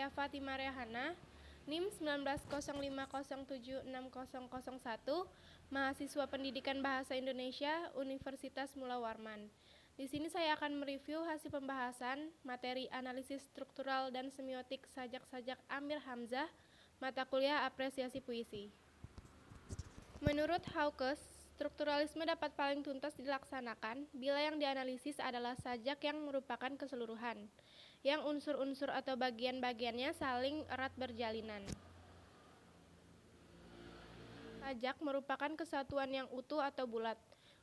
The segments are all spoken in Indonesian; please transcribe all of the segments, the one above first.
saya Fatima Rehana, NIM 1905076001, mahasiswa Pendidikan Bahasa Indonesia, Universitas Mula Warman. Di sini saya akan mereview hasil pembahasan materi analisis struktural dan semiotik sajak-sajak Amir Hamzah, mata kuliah apresiasi puisi. Menurut Hawkes, strukturalisme dapat paling tuntas dilaksanakan bila yang dianalisis adalah sajak yang merupakan keseluruhan, yang unsur-unsur atau bagian-bagiannya saling erat berjalinan. Sajak merupakan kesatuan yang utuh atau bulat.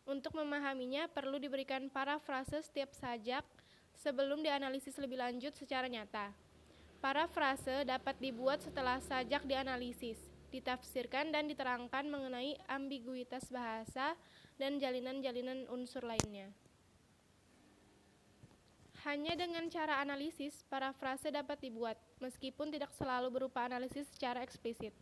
Untuk memahaminya, perlu diberikan parafrase setiap sajak sebelum dianalisis lebih lanjut secara nyata. Parafrase dapat dibuat setelah sajak dianalisis, ditafsirkan dan diterangkan mengenai ambiguitas bahasa dan jalinan-jalinan unsur lainnya. Hanya dengan cara analisis, parafrase dapat dibuat, meskipun tidak selalu berupa analisis secara eksplisit.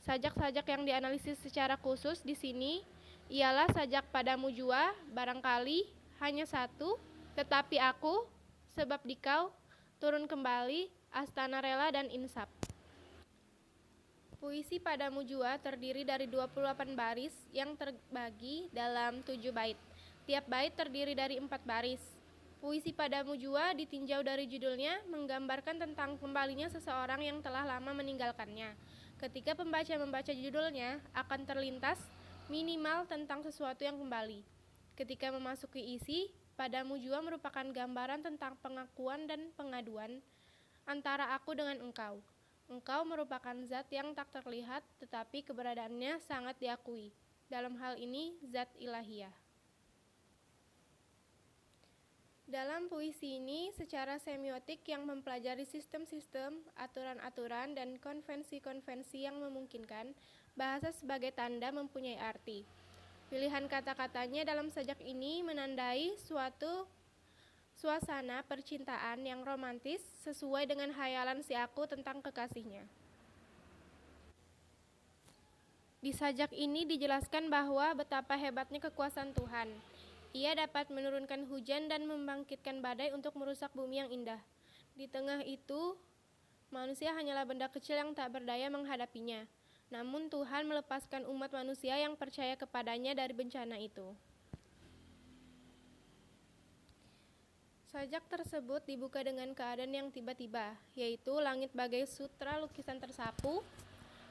Sajak-sajak yang dianalisis secara khusus di sini ialah sajak padamu jua, barangkali, hanya satu, tetapi aku, sebab dikau, turun kembali, astana rela dan insaf. Puisi padamu jua terdiri dari 28 baris yang terbagi dalam 7 bait. Tiap bait terdiri dari 4 baris. Puisi padamu jua ditinjau dari judulnya menggambarkan tentang kembalinya seseorang yang telah lama meninggalkannya. Ketika pembaca membaca judulnya akan terlintas minimal tentang sesuatu yang kembali. Ketika memasuki isi, padamu jua merupakan gambaran tentang pengakuan dan pengaduan antara aku dengan engkau. Engkau merupakan zat yang tak terlihat, tetapi keberadaannya sangat diakui. Dalam hal ini, zat ilahiyah. Dalam puisi ini, secara semiotik yang mempelajari sistem-sistem, aturan-aturan, dan konvensi-konvensi yang memungkinkan, bahasa sebagai tanda mempunyai arti. Pilihan kata-katanya dalam sajak ini menandai suatu suasana percintaan yang romantis sesuai dengan hayalan si aku tentang kekasihnya. Di sajak ini dijelaskan bahwa betapa hebatnya kekuasaan Tuhan. Ia dapat menurunkan hujan dan membangkitkan badai untuk merusak bumi yang indah. Di tengah itu, manusia hanyalah benda kecil yang tak berdaya menghadapinya. Namun Tuhan melepaskan umat manusia yang percaya kepadanya dari bencana itu. Sajak tersebut dibuka dengan keadaan yang tiba-tiba, yaitu langit bagai sutra lukisan tersapu,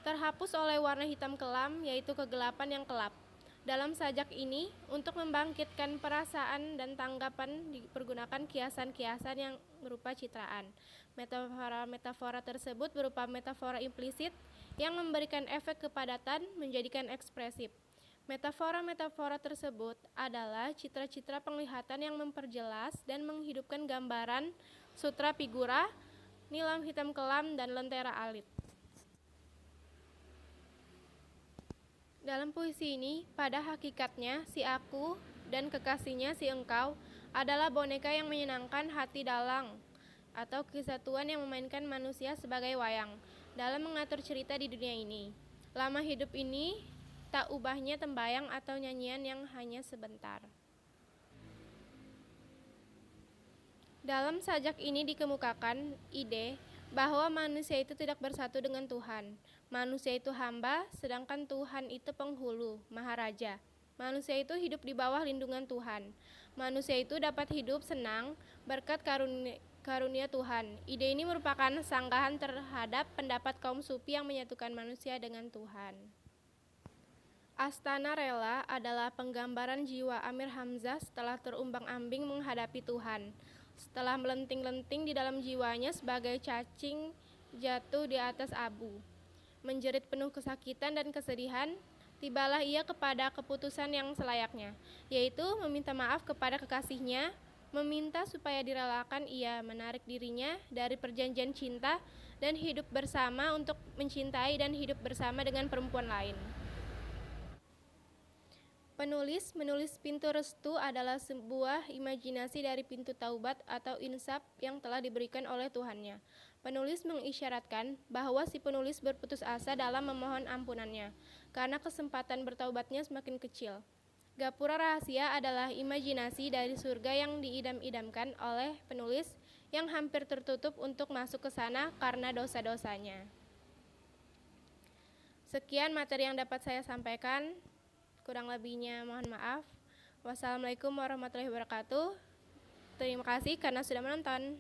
terhapus oleh warna hitam kelam, yaitu kegelapan yang kelap. Dalam sajak ini, untuk membangkitkan perasaan dan tanggapan dipergunakan kiasan-kiasan yang berupa citraan. Metafora-metafora tersebut berupa metafora implisit yang memberikan efek kepadatan menjadikan ekspresif. Metafora-metafora tersebut adalah citra-citra penglihatan yang memperjelas dan menghidupkan gambaran sutra figura, nilam hitam kelam, dan lentera alit. Dalam puisi ini, pada hakikatnya si aku dan kekasihnya si engkau adalah boneka yang menyenangkan hati dalang atau kesatuan yang memainkan manusia sebagai wayang dalam mengatur cerita di dunia ini. Lama hidup ini tak ubahnya tembayang atau nyanyian yang hanya sebentar. Dalam sajak ini dikemukakan ide bahwa manusia itu tidak bersatu dengan Tuhan. Manusia itu hamba, sedangkan Tuhan itu penghulu, maharaja. Manusia itu hidup di bawah lindungan Tuhan. Manusia itu dapat hidup senang berkat karunia Tuhan. Ide ini merupakan sanggahan terhadap pendapat kaum sufi yang menyatukan manusia dengan Tuhan. Astana Rela adalah penggambaran jiwa Amir Hamzah setelah terumbang-ambing menghadapi Tuhan. Setelah melenting-lenting di dalam jiwanya sebagai cacing jatuh di atas abu. Menjerit penuh kesakitan dan kesedihan, tibalah ia kepada keputusan yang selayaknya, yaitu meminta maaf kepada kekasihnya, meminta supaya direlakan ia menarik dirinya dari perjanjian cinta dan hidup bersama untuk mencintai dan hidup bersama dengan perempuan lain. Penulis menulis pintu restu adalah sebuah imajinasi dari pintu taubat atau insaf yang telah diberikan oleh Tuhannya. Penulis mengisyaratkan bahwa si penulis berputus asa dalam memohon ampunannya, karena kesempatan bertaubatnya semakin kecil. Gapura rahasia adalah imajinasi dari surga yang diidam-idamkan oleh penulis yang hampir tertutup untuk masuk ke sana karena dosa-dosanya. Sekian materi yang dapat saya sampaikan. Kurang lebihnya mohon maaf. Wassalamualaikum warahmatullahi wabarakatuh. Terima kasih karena sudah menonton.